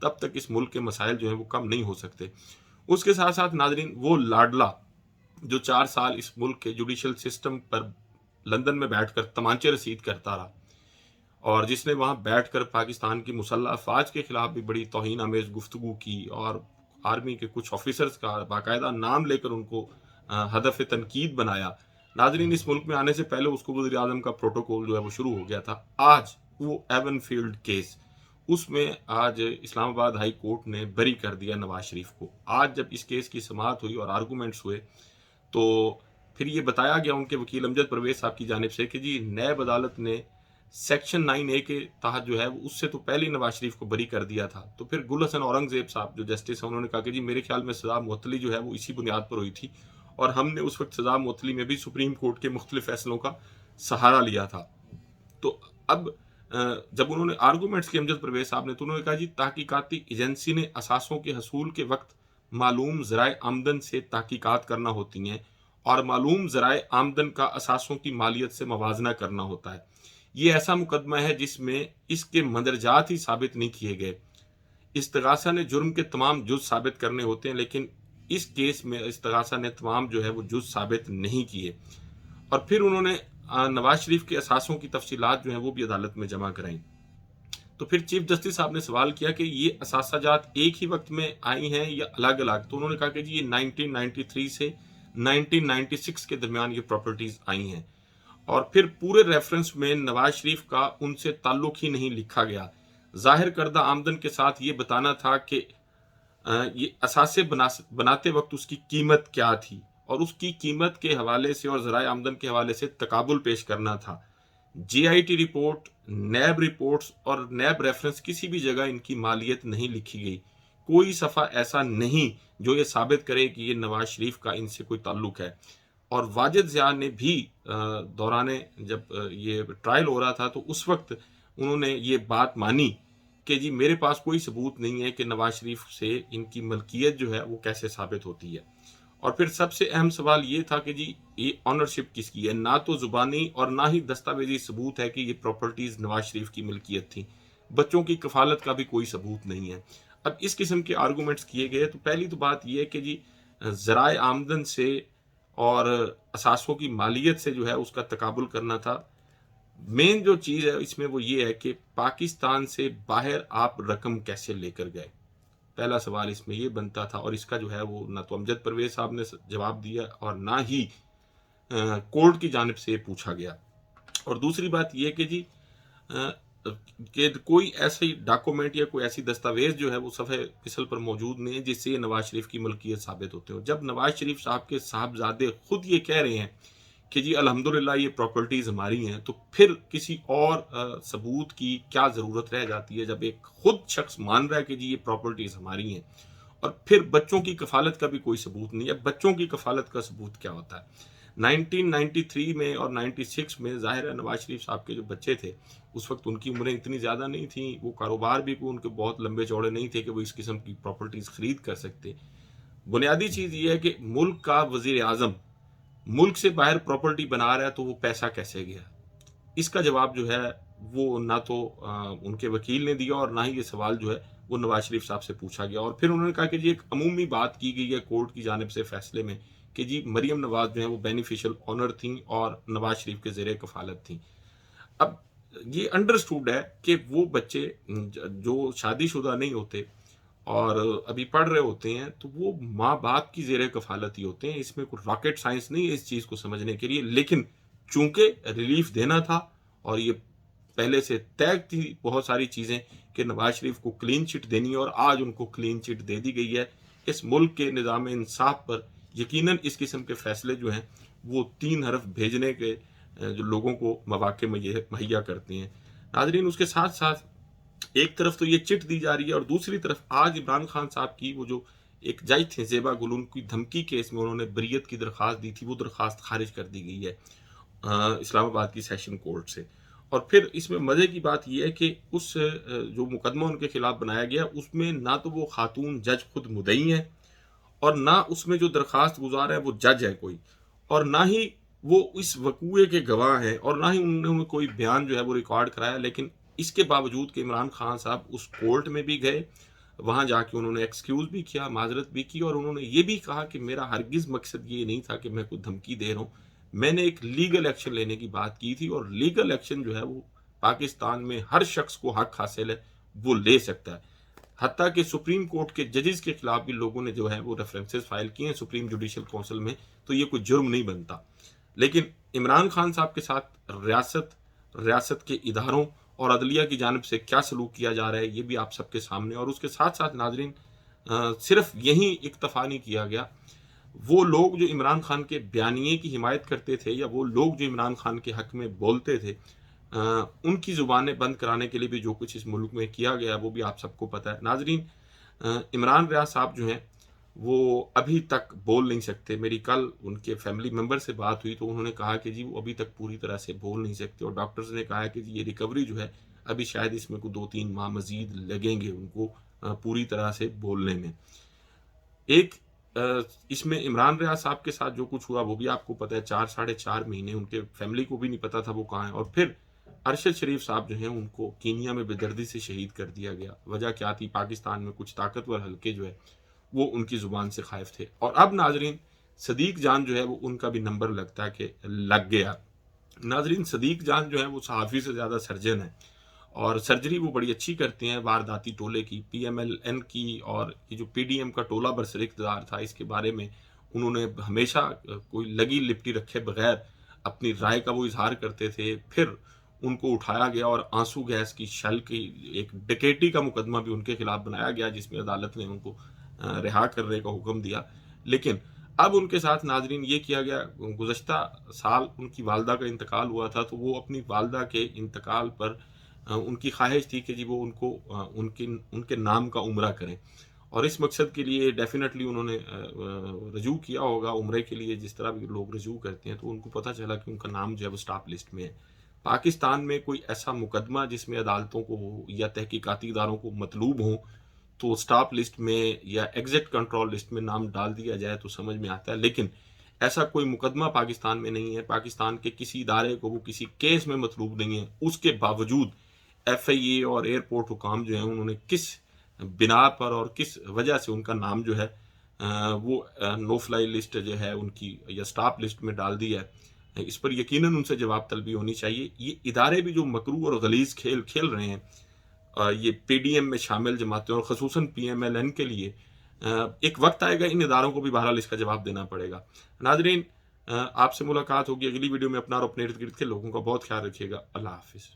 تب تک اس ملک کے مسائل جو ہیں وہ کم نہیں ہو سکتے۔ اس کے ساتھ ساتھ ناظرین، وہ لاڈلا جو 4 سال اس ملک کے جوڈیشل سسٹم پر لندن میں بیٹھ کر تمانچے رسید کرتا رہا، اور جس نے وہاں بیٹھ کر پاکستان کی مسلح افواج کے خلاف بھی بڑی توہین آمیز گفتگو کی، اور آرمی کے کچھ آفیسرز کا باقاعدہ نام لے کر ان کو ہدف تنقید بنایا۔ ناظرین، اس ملک میں آنے سے پہلے اس کو وزیر اعظم کا پروٹوکول جو ہے وہ شروع ہو گیا تھا۔ آج وہ ایون فیلڈ کیس، اس میں آج اسلام آباد ہائی کورٹ نے بری کر دیا نواز شریف کو۔ آج جب اس کیس کی سماعت ہوئی اور آرگومنٹس ہوئے تو پھر یہ بتایا گیا ان کے وکیل امجد پرویز صاحب کی جانب سے کہ جی نیب عدالت نے سیکشن 9A کے تحت جو ہے وہ اس سے تو پہلے ہی نواز شریف کو بری کر دیا تھا۔ تو پھر گل حسن اورنگزیب صاحب جو جسٹس ہیں، انہوں نے کہا کہ جی میرے خیال میں سزا معطلی جو ہے وہ اسی بنیاد پر ہوئی تھی، اور ہم نے اس وقت سزا معطلی میں بھی سپریم کورٹ کے مختلف فیصلوں کا سہارا لیا تھا۔ تو اب جب انہوں نے آرگومنٹس کی امجد پرویز صاحب نے، تو انہوں نے کہا جی تحقیقاتی ایجنسی نے اثاثوں کے حصول کے وقت معلوم ذرائع آمدن سے تحقیقات کرنا ہوتی ہیں، اور معلوم ذرائع آمدن کا اثاثوں کی مالیت سے موازنہ کرنا ہوتا ہے۔ یہ ایسا مقدمہ ہے جس میں اس کے مندرجات ہی ثابت نہیں کیے گئے۔ استغاثہ نے جرم کے تمام جز ثابت کرنے ہوتے ہیں، لیکن اس کیس میں استغاثہ نے تمام جو ہے وہ جز ثابت نہیں کیے۔ اور پھر انہوں نے نواز شریف کے اثاثوں کی تفصیلات جو ہیں وہ بھی عدالت میں جمع کرائیں۔ تو پھر چیف جسٹس صاحب نے سوال کیا کہ یہ اثاثہ جات ایک ہی وقت میں آئی ہیں یا الگ الگ؟ تو انہوں نے کہا کہ جی یہ 1993 سے 1996 کے درمیان یہ پراپرٹیز آئی ہیں، اور پھر پورے ریفرنس میں نواز شریف کا ان سے تعلق ہی نہیں لکھا گیا۔ ظاہر کردہ آمدن کے ساتھ یہ بتانا تھا کہ یہ اثاثے بناتے وقت اس کی قیمت کیا تھی، اور اس کی قیمت کے حوالے سے اور ذرائع آمدن کے حوالے سے تقابل پیش کرنا تھا۔ J I T report, NAB reports اور نیب ریفرنس کسی بھی جگہ ان کی مالیت نہیں لکھی گئی۔ کوئی صفحہ ایسا نہیں جو یہ ثابت کرے کہ یہ نواز شریف کا ان سے کوئی تعلق ہے۔ اور واجد ضیاء نے بھی دوران جب یہ ٹرائل ہو رہا تھا تو اس وقت انہوں نے یہ بات مانی کہ جی میرے پاس کوئی ثبوت نہیں ہے کہ نواز شریف سے ان کی ملکیت جو ہے وہ کیسے ثابت ہوتی ہے۔ اور پھر سب سے اہم سوال یہ تھا کہ جی یہ آنرشپ کس کی ہے؟ نہ تو زبانی اور نہ ہی دستاویزی ثبوت ہے کہ یہ پراپرٹیز نواز شریف کی ملکیت تھی۔ بچوں کی کفالت کا بھی کوئی ثبوت نہیں ہے۔ اب اس قسم کے آرگومنٹس کیے گئے تو پہلی تو بات یہ ہے کہ جی ذرائع آمدن سے اور اثاثوں کی مالیت سے جو ہے اس کا تقابل کرنا تھا۔ مین جو چیز ہے اس میں وہ یہ ہے کہ پاکستان سے باہر آپ رقم کیسے لے کر گئے؟ پہلا سوال اس میں یہ بنتا تھا، اور اس کا جو ہے وہ نہ تو امجد پرویز صاحب نے جواب دیا اور نہ ہی کورٹ کی جانب سے پوچھا گیا۔ اور دوسری بات یہ کہ جی کہ کوئی ایسی ڈاکومنٹ یا کوئی ایسی دستاویز جو ہے وہ صفحہ فصل پر موجود نہیں ہے جس سے یہ نواز شریف کی ملکیت ثابت ہوتے ہو۔ جب نواز شریف صاحب کے صاحبزادے خود یہ کہہ رہے ہیں کہ جی الحمدللہ یہ پراپرٹیز ہماری ہیں، تو پھر کسی اور ثبوت کی کیا ضرورت رہ جاتی ہے جب ایک خود شخص مان رہا ہے کہ جی یہ پراپرٹیز ہماری ہیں، اور پھر بچوں کی کفالت کا بھی کوئی ثبوت نہیں ہے۔ بچوں کی کفالت کا ثبوت کیا ہوتا ہے؟ 1993 میں اور 96 میں ظاہر ہے نواز شریف صاحب کے جو بچے تھے اس وقت ان کی عمریں اتنی زیادہ نہیں تھیں، وہ کاروبار بھی ان کے بہت لمبے چوڑے نہیں تھے کہ وہ اس قسم کی پراپرٹیز خرید کر سکتے۔ بنیادی چیز یہ ہے کہ ملک کا وزیر اعظم ملک سے باہر پراپرٹی بنا رہا ہے تو وہ پیسہ کیسے گیا؟ اس کا جواب جو ہے وہ نہ تو ان کے وکیل نے دیا اور نہ ہی یہ سوال جو ہے وہ نواز شریف صاحب سے پوچھا گیا۔ اور پھر انہوں نے کہا کہ جی ایک عمومی بات کی گئی ہے کورٹ کی جانب سے فیصلے میں کہ جی مریم نواز جو ہیں وہ بینیفیشل آنر تھیں اور نواز شریف کے زیر کفالت تھیں۔ اب یہ انڈرسٹوڈ ہے کہ وہ بچے جو شادی شدہ نہیں ہوتے اور ابھی پڑھ رہے ہوتے ہیں تو وہ ماں باپ کی زیر کفالت ہی ہوتے ہیں۔ اس میں کوئی راکٹ سائنس نہیں ہے اس چیز کو سمجھنے کے لیے، لیکن چونکہ ریلیف دینا تھا اور یہ پہلے سے طے تھی بہت ساری چیزیں کہ نواز شریف کو کلین چٹ دینی ہے، اور آج ان کو کلین چٹ دے دی گئی ہے۔ اس ملک کے نظام انصاف پر یقیناً اس قسم کے فیصلے جو ہیں وہ 3 حرف بھیجنے کے جو لوگوں کو مواقع مہیا کرتے ہیں۔ ناظرین، اس کے ساتھ ساتھ ایک طرف تو یہ چٹ دی جا رہی ہے اور دوسری طرف آج عمران خان صاحب کی وہ جو ایک جج تھے زیبا گل، ان کی دھمکی کیس میں انہوں نے بریت کی درخواست دی تھی، وہ درخواست خارج کر دی گئی ہے اسلام آباد کی سیشن کورٹ سے۔ اور پھر اس میں مزے کی بات یہ ہے کہ اس جو مقدمہ ان کے خلاف بنایا گیا اس میں نہ تو وہ خاتون جج خود مدعی ہیں، اور نہ اس میں جو درخواست گزار ہے وہ جج ہے کوئی، اور نہ ہی وہ اس وقوعے کے گواہ ہیں، اور نہ ہی انہوں نے کوئی بیان جو ہے وہ ریکارڈ کرایا۔ لیکن اس کے باوجود کہ عمران خان صاحب اس کورٹ میں بھی گئے، وہاں جا کے انہوں نے ایکسکیوز بھی کیا، معذرت بھی کی، اور انہوں نے یہ بھی کہا کہ میرا ہرگز مقصد یہ نہیں تھا کہ میں کوئی دھمکی دے رہا ہوں، میں نے ایک لیگل ایکشن لینے کی بات کی تھی، اور لیگل ایکشن جو ہے وہ پاکستان میں ہر شخص کو حق حاصل ہے، وہ لے سکتا ہے۔ حتیٰ کہ سپریم کورٹ کے ججز کے خلاف بھی لوگوں نے جو ہے وہ ریفرنسز فائل کیے ہیں سپریم جوڈیشل کونسل میں، تو یہ کوئی جرم نہیں بنتا۔ لیکن عمران خان صاحب کے ساتھ ریاست کے اداروں اور عدلیہ کی جانب سے کیا سلوک کیا جا رہا ہے یہ بھی آپ سب کے سامنے، اور اس کے ساتھ ساتھ ناظرین صرف یہی اکتفا نہیں کیا گیا، وہ لوگ جو عمران خان کے بیانیے کی حمایت کرتے تھے یا وہ لوگ جو عمران خان کے حق میں بولتے تھے، ان کی زبانیں بند کرانے کے لیے بھی جو کچھ اس ملک میں کیا گیا وہ بھی آپ سب کو پتہ ہے۔ ناظرین، عمران ریاض صاحب جو ہیں وہ ابھی تک بول نہیں سکتے۔ میری کل ان کے فیملی ممبر سے بات ہوئی تو انہوں نے کہا کہ جی وہ ابھی تک پوری طرح سے بول نہیں سکتے، اور ڈاکٹرز نے کہا کہ جی یہ ریکوری جو ہے ابھی شاید اس میں کو 2-3 ماہ مزید لگیں گے ان کو پوری طرح سے بولنے میں۔ ایک اس میں عمران ریاض صاحب کے ساتھ جو کچھ ہوا وہ بھی آپ کو پتہ ہے، 4-4.5 مہینے ان کے فیملی کو بھی نہیں پتا تھا وہ کہاں ہیں، اور پھر ارشد شریف صاحب جو ہیں ان کو کینیا میں بے دردی سے شہید کر دیا گیا۔ وجہ کیا تھی؟ پاکستان میں کچھ طاقتور حلقے جو ہے وہ ان کی زبان سے خائف تھے۔ اور اب ناظرین صدیق جان جو ہے وہ ان کا بھی نمبر لگتا ہے کہ لگ گیا۔ ناظرین صدیق جان جو ہے وہ صحافی سے زیادہ سرجن ہے، اور سرجری وہ بڑی اچھی کرتے ہیں وارداتی ٹولے کی، پی ایم ایل این کی، اور یہ جو پی ڈی ایم کا ٹولہ برسر اقتدار تھا اس کے بارے میں انہوں نے ہمیشہ کوئی لگی لپٹی رکھے بغیر اپنی رائے کا وہ اظہار کرتے تھے۔ پھر ان کو اٹھایا گیا اور آنسو گیس کی شل کی ایک ڈکیٹی کا مقدمہ بھی ان کے خلاف بنایا گیا، جس میں عدالت نے ان کو رہا کرنے کا حکم دیا۔ لیکن اب ان کے ساتھ ناظرین یہ کیا گیا، گزشتہ سال ان کی والدہ کا انتقال ہوا تھا، تو وہ اپنی والدہ کے انتقال پر ان کی خواہش تھی کہ جی وہ ان کو ان کے نام کا عمرہ کریں، اور اس مقصد کے لیے ڈیفینیٹلی انہوں نے رجوع کیا ہوگا عمرے کے لیے، جس طرح بھی لوگ رجوع کرتے ہیں، تو ان کو پتہ چلا کہ ان کا نام جو ہے وہ سٹاپ لسٹ میں ہے۔ پاکستان میں کوئی ایسا مقدمہ جس میں عدالتوں کو یا تحقیقاتی اداروں کو مطلوب ہوں تو سٹاپ لسٹ میں یا ایگزٹ کنٹرول لسٹ میں نام ڈال دیا جائے تو سمجھ میں آتا ہے، لیکن ایسا کوئی مقدمہ پاکستان میں نہیں ہے۔ پاکستان کے کسی ادارے کو وہ کسی کیس میں مطلوب نہیں ہے، اس کے باوجود ایف آئی اے اور ایئرپورٹ حکام جو ہیں انہوں نے کس بنا پر اور کس وجہ سے ان کا نام جو ہے وہ نو فلائی لسٹ جو ہے ان کی یا سٹاپ لسٹ میں ڈال دی ہے، اس پر یقیناً ان سے جواب طلبی ہونی چاہیے۔ یہ ادارے بھی جو مکروہ اور غلیظ کھیل کھیل رہے ہیں، یہ پی ڈی ایم میں شامل جماعتیں اور خصوصاً پی ایم ایل این کے لیے ایک وقت آئے گا ان اداروں کو بھی بہرحال اس کا جواب دینا پڑے گا۔ ناظرین، آپ سے ملاقات ہوگی اگلی ویڈیو میں۔ اپنا اور اپنے ارد گرد کے لوگوں کا بہت خیال رکھیے گا۔ اللہ حافظ۔